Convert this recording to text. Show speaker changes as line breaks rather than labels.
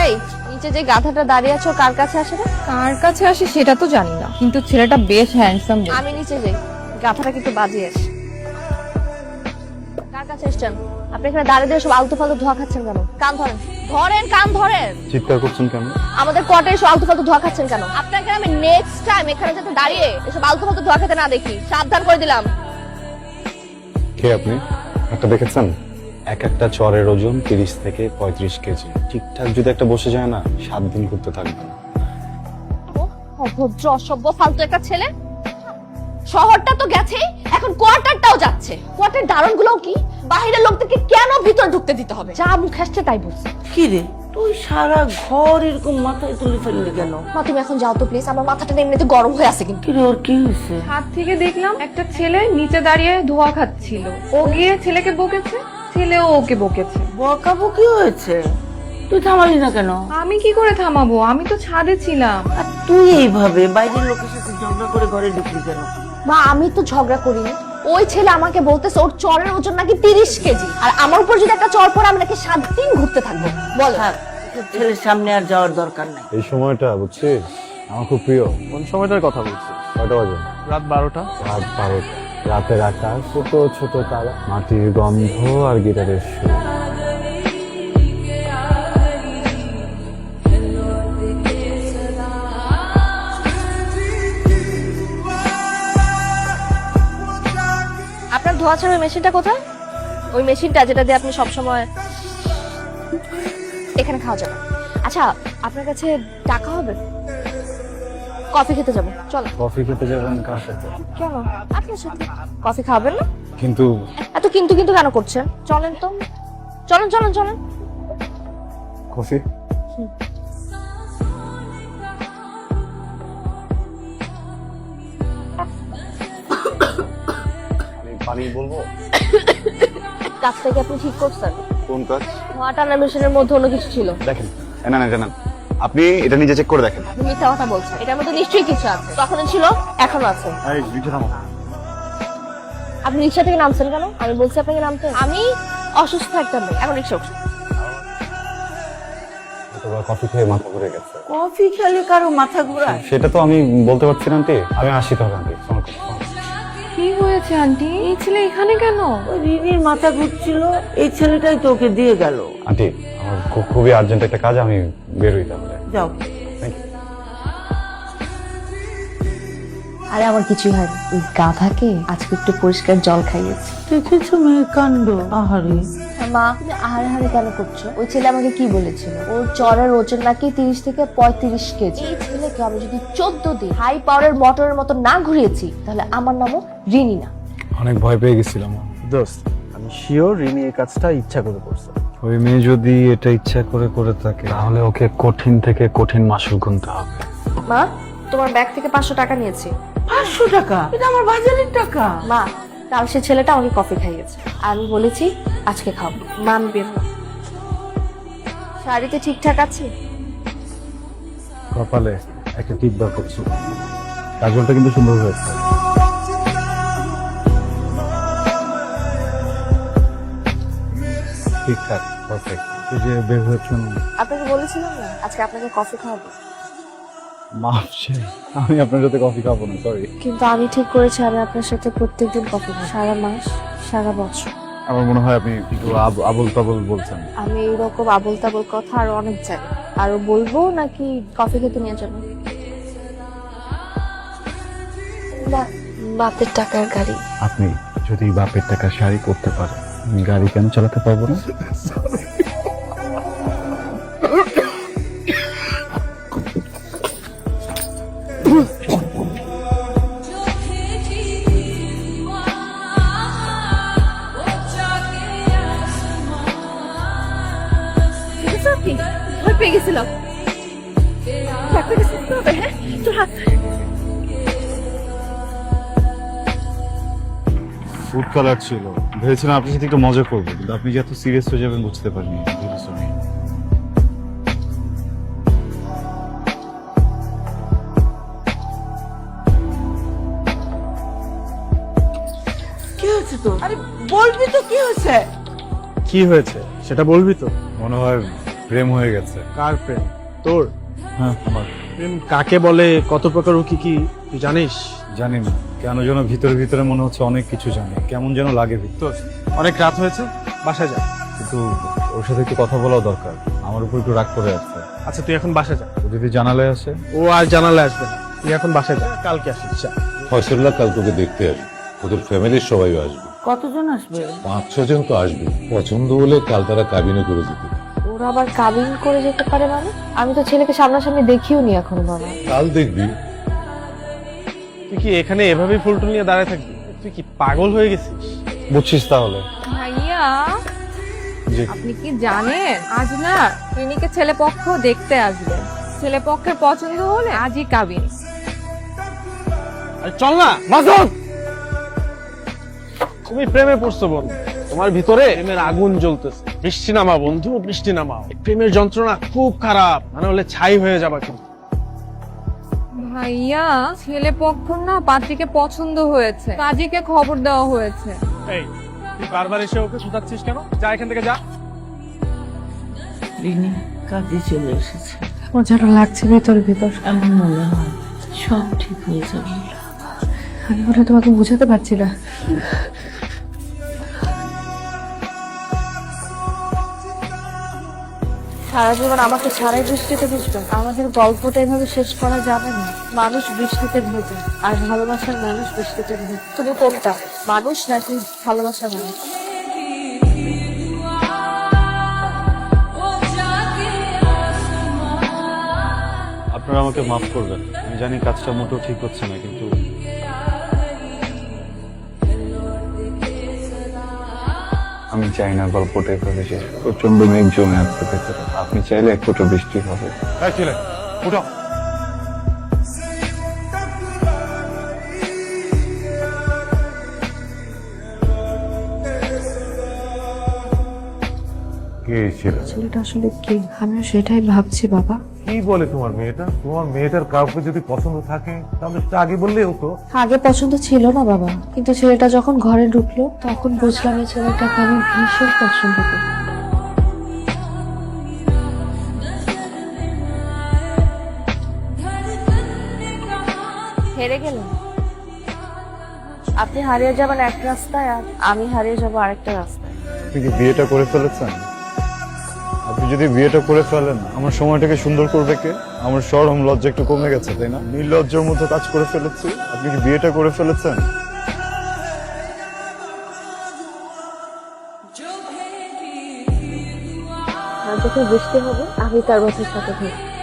এই নিচে যে গাধাটা দাঁড়িয়ে আছো কার কাছে আসে রে?
কার কাছে আসে সেটা তো জানি না, কিন্তু ছেলেটা বেশ হ্যান্ডসাম।
আমি নিচে যাই, গাধাটা কিন্তু বাজিয়ে আসে। কার কাছে এসছেন? আপনি এখানে দাঁড়িয়ে দিয়ে সব আলতু ফালতু ধোয়া খাচ্ছেন কেন? কান ধরেন, কান ধরেন।
চিৎকার করছেন কেন?
আমাদের কোয়ার্টারে এসব আলতু ফালতু ধোয়া খাচ্ছেন কেন? আপনাকে আমি নেক্সট টাইম এখানে যাতে দাঁড়িয়ে এসব আলতু ফালতু ধোয়া খেতে না দেখি, সাবধান করে দিলাম।
কে আপনি? একটা দেখেছেন? এক একটা চরের ওজন 30 থেকে 35 কেজি। ঠিকঠাক যদি একটা বসে যায় না, 7 দিন ঘুরতে থাকবে না।
অভদ্র অসভ্য ফালতু একটা ছেলে। শহরটা তো গেছেই, এখন কোয়ার্টারটাও যাচ্ছে। কোয়ার্টার দারণগুলোও কি বাইরের লোকদেরকে কেন ভিতর ঢুকতে দিতে হবে? যা মুখ আসছে তাই বলছে।
কি রে, তুই সারা ঘর এরকম মাথায় তুলে ফেললি কেন?
মা তুমি এখন যাও তো প্লিজ, আমার মাথাটা এমনিতে গরম হয়ে আছে কিন্তু।
কি রে, ওর কি হয়েছে?
হাত থেকে দেখলাম একটা ছেলে নিচে দাঁড়িয়ে ধোয়া খাচ্ছিল। ও গিয়ে ছেলেকে বকেছে, ছেলেও ওকে বকেছে।
বকাবকি হয়েছে? তুই থামালি না কেন?
আমি কি করে থামাবো? আমি তো ছাদে ছিলাম।
আর তুই এইভাবে বাইরের লোকের সাথে ঝগড়া করে ঘরে ঢুকলি কেন?
মা আমি তো ঝগড়া করিনি, ওই ছেলে আমাকে বলতেছে ওর চরের ওজন নাকি 30 কেজি, আর আমার উপর যদি একটা চর পড়ে আমি নাকি 7 দিন ঘুরতে থাকবো। বল
থাক, তোর ছেলের সামনে আর যাওয়ার দরকার নাই।
এই সময়টা বুঝছিস আমার খুব প্রিয়।
কোন সময়টার কথা বলছিস?
কয়টা বাজে?
রাত 12টা।
রাত 12টা। রাতের আকাশ, ছোট ছোট তারা, মাটির গন্ধ আর গিটারের সুর।
আপনার ধোয়া ছাড়ার মেশিনটা কোথায়? ওই মেশিনটা যেটা দিয়ে আপনি সবসময় এখানে খাওয়া যাবে। আচ্ছা আপনার কাছে টাকা হবে? কফি খেতে যাবো, চলো।
কফি খেতে যাবেন কার সাথে?
কেন? আপনার সাথে। কফি খাবেন না?
কিন্তু
এত কিন্তু কিন্তু কেন করছেন? চলেন তো, চলেন চলেন চলেন।
কফি পানি বলবো?
কাজটা কি আপনি ঠিক করছেন?
কোন কাজ?
ধোয়া টানার মেশিনের মধ্যে অন্য কিছু ছিল।
দেখেন, না না জানেন, আপনি এটা নিজে চেক করে দেখেন।
আপনি মিথ্যা কথা বলছেন, এটার মধ্যে নিশ্চয়ই কিছু আছে। তখনও ছিল, এখনো আছে।
এই নিচে নামো।
আপনি রিক্সা থেকে নামছেন কেন? আমি বলছি আপনাকে নামতে। আমি অসুস্থ একটা মেয়ে, এখন রিক্সা উঠছি।
অথবা কফি খেয়ে মাথা ঘুরে গেছে।
কফি খেলে কারো মাথা ঘোরায়?
সেটা তো আমি বলতে পারছি না আন্টি। আমি আসি তখন আন্টি।
কি হয়েছে আন্টি? এই ছেলে এখানে কেন?
ওই রিনির মাথা ঘুরছিল, এই ছেলেটাই তোকে দিয়ে গেল।
আন্টি আমার খুবই আর্জেন্ট একটা কাজ, আমি বের হই তাহলে।
যাও।
Thank you.
আরে আমার কিছুই হয়নি, ওই গাধাকে আজকে একটু পরিষ্কার জল খাইয়েছি।
দেখেছো মেয়ের কাণ্ড? আহারে।
মা তুমি আহারে হারে কেন করছো? ওই ছেলে আমাকে কি বলেছিল? ওর চরের ওজন নাকি 30 থেকে 35 কেজি। এই ছেলেকে আমি যদি 14 দিন হাই পাওয়ারের মোটরের মতো না ঘুরিয়েছি, তাহলে আমার নামও রিনি না।
অনেক ভয় পেয়ে গেছিলাম।
দোস্ত, আমি শিওর রিনি এই কাজটা ইচ্ছা করে করছে।
ওই মেয়ে যদি এটা ইচ্ছা করে করে থাকে, তাহলে ওকে কঠিন থেকে কঠিন মাসুল গুনতে হবে।
মা তোমার ব্যাগ থেকে 500 টাকা নিয়েছি।
500 টাকা? এটা আমার বাজারের টাকা।
মা কাল সে ছেলেটা আমাকে কফি খাইয়েছে, আমি বলেছি আজকে খাবো। মা আমি বের হলাম। শাড়িতে ঠিকঠাক আছে?
কপালে একটা টিপ বার করছি, কাজলটা কিন্তু সুন্দর হয়েছে। ঠিকঠাক, পারফেক্ট। তুই যে বের হয়েছেন,
আপনাকে বলেছিলাম না আজকে আপনাকে কফি খাওয়াবো।
মাফ চাই, আমি আপনার সাথে কফি খাবো না, সরি।
কিন্তু আমি ঠিক করেছি আমি আপনার সাথে প্রত্যেকদিন কফি খাবো, সারা মাস সারা বছর।
আমার মনে হয় আপনি একটু আবল তাবল বলছেন।
আমি এইরকম আবোল তাবোল কথা আরো অনেক জানি, আরো বলবো নাকি কফি খেতে নিয়ে যাবো? না, বাপের টাকার গাড়ি।
আপনি যদি বাপের টাকা শাড়ি করতে পারেন, গাড়ি কেন চালাতে পারবো না?
ভয় পেয়ে গেছিলাম। ডাক্তারকে শুনতে হবে, হ্যাঁ? তোর হাত।
ফুড কালার ছিল, ভেবেছিলাম আপনার সাথে একটু মজা করবো, কিন্তু আপনি যে এত সিরিয়াস হয়ে যাবেন বুঝতে পারিনি।
কি হয়েছে তো? আরে বলবি তো কি হয়েছে?
কি হয়েছে সেটা বলবি তো?
মনে হয় প্রেম হয়ে গেছে।
কার প্রেম? তোর?
হ্যাঁ আমার।
প্রেম কাকে বলে, কত প্রকার ও কি কি তুই জানিস?
জানি না কেন যেন ভিতরে ভিতরে মনে হচ্ছে অনেক কিছু জানি, কেমন যেন লাগে ভিতর।
অনেক রাত হয়েছে, বাসায় যা।
কিন্তু ওর সাথে একটু কথা বলাও দরকার, আমার উপর একটু রাগ করে আছে।
আচ্ছা তুই এখন বাসায় যা।
ও যদি জানালে আসে?
ও আর জানালে আসবে না, তুই এখন বাসায় যা, কালকে আসিস যা।
ফয়সল্লাহ কাল তোকে দেখতে আসবে, ওদের ফ্যামিলির সবাই আসবে,
কতজন আসবে?
5-6 জন তো আসবে। পছন্দ হলে কাল তারা কাবিনে করে দিতে।
ওরা আবার কাবিন করে যেতে পারে মানে? আমি তো ছেলেকে সামনাসামনি দেখিও নি এখনো বাবা।
কাল দেখবি।
তুই কি এখানে এভাবেই ফুলটুল নিয়ে দাঁড়ায় থাকবি? তুই কি পাগল হয়ে গেছিস?
বুঝছিস তাহলে?
ভাইয়া
জি।
আপনি কি জানেন আজ না ক্লিনিকে ছেলে পক্ষ দেখতে আসবে, ছেলে পক্ষের পছন্দ হলে আজই কাবিন।
আরে চল না মাসুদ, তুমি প্রেমে পড়ছো বন্ধু, তোমার ভিতরে প্রেমের আগুন জ্বলতেছে। বৃষ্টি নামা বন্ধু, বৃষ্টি নামা। এই প্রেমের যন্ত্রণা খুব খারাপ, মানে হলে ছাই হয়ে যাবা কিন্তু।
ভাইয়া ছেলে পক্ষ না পাত্রীকে পছন্দ হয়েছে, কাজীকে খবর দেওয়া হয়েছে।
এই তুই বারবার এসে ওকে শুধাচ্ছিস কেন? যা এখান থেকে যা।
রিনি কাজে চলে এসেছে।
ও যেন লাগছে ভিতর ভিতর।
এমন মনে হয় সব ঠিক হয়ে যাবে।
আমি ওটা তোমাকে বোঝাতে পারছি না।
সারা জীবন আমাকে সারাই বৃষ্টিতে ভিজবে? আমাদের গল্পটা এভাবে শেষ করা যাবে না। মানুষ বৃষ্টিতে ভেজে, আর ভালোবাসার মানুষ বৃষ্টিতে ভেজে। তুমি কোনটা, মানুষ নাকি ভালোবাসার মানুষ?
আপনারা আমাকে মাফ করবেন, আমি জানি কাজটা মোটেও ঠিক হচ্ছে না, কিন্তু আমি চাই না গল্পটা এভাবে শেষ। প্রচন্ড মেঘ জমে আসতে ভেতরে, আপনি চাইলে এক ফোঁটা বৃষ্টি হবে।
উঠো।
কে ছিল?
ছেলেটা আসলে কি, আমিও সেটাই ভাবছি বাবা।
কি বলে তোমার মেয়েটা? তোমার মেয়েটার কাউকে যদি পছন্দ থাকে তাহলে সেটা আগে বললেই হতো।
আগে পছন্দ ছিল না বাবা, কিন্তু ছেলেটা যখন ঘরে ঢুকলো তখন বুঝলাম এই ছেলেটাকে আমি ভীষণ পছন্দ করি। হেরে গেলেন আপনি, হারিয়ে যাবেন এক রাস্তায় আর আমি হারিয়ে যাবো আরেকটা রাস্তায়।
আপনি কি বিয়েটা করে ফেলেছেন? আপনি যদি বিয়েটা করে ফেলেন, আমার সময়টাকে সুন্দর করবে কে? আমার শরম লজ্জা একটু কমে গেছে, তাই না? নির্লজ্জের মতো কাজ করে ফেলেছি। আপনি কি বিয়েটা করে ফেলেছেন?
আর যখন বৃষ্টি হবে আমি তার বাসার সাথে থাকবো।